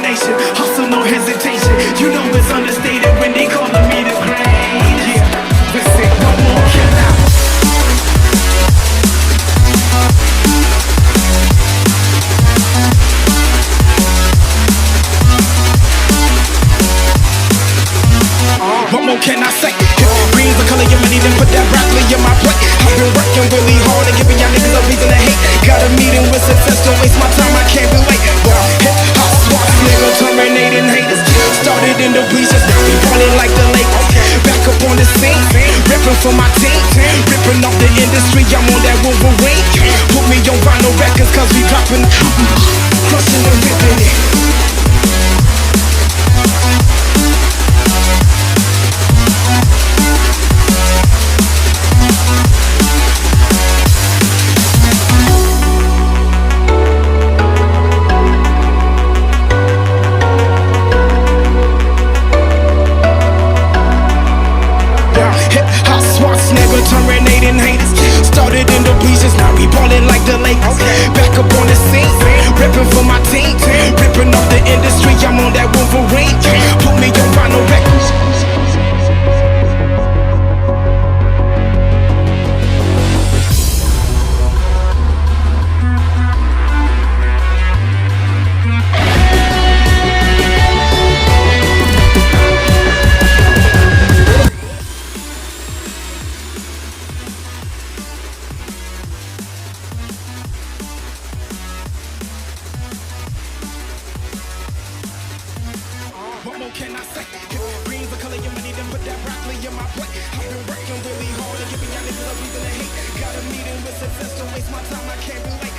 determination, hustle, no hesitation. You know it's understated when they calling me the great. Yeah, listen, no more can I. What more can I say? Green's the color of money, then put that broccoli in my plate. I've been working really hard and giving y'all niggas a reason to hate. Got a meeting with success, don't waste my time, I can't be late. Hip hop swap, nigga, terminating haters. Started in the bleachers, now we ballin' like the Lakers. Back up on the scene, ripping for my team. Ripping off the industry, I'm on that Wolverine. Put me on vinyl records, cause we dropping, crushing and ripping it. Terminating haters. Started in the bleachers, now we ballin' like the Lakers. Back up on the scene, ripping for my team. Ripping off the industry, I'm on that Wolverine. Put me on vinyl records. What more can I say? Green's the color of money, then put that broccoli in my plate. I've been working really hard and giving y'all niggas a reason to hate. Got a meeting with success, don't waste my time, I can't relate.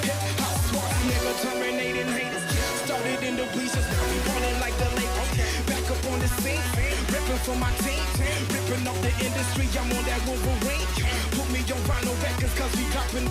Hip hop swap, nigga, terminating haters. Started in the bleachers, now we ballin' like the Lakers. Back up on the scene, ripping for my team. Ripping off the industry, I'm on that Wolverine. Put me on vinyl records, cause we dropping.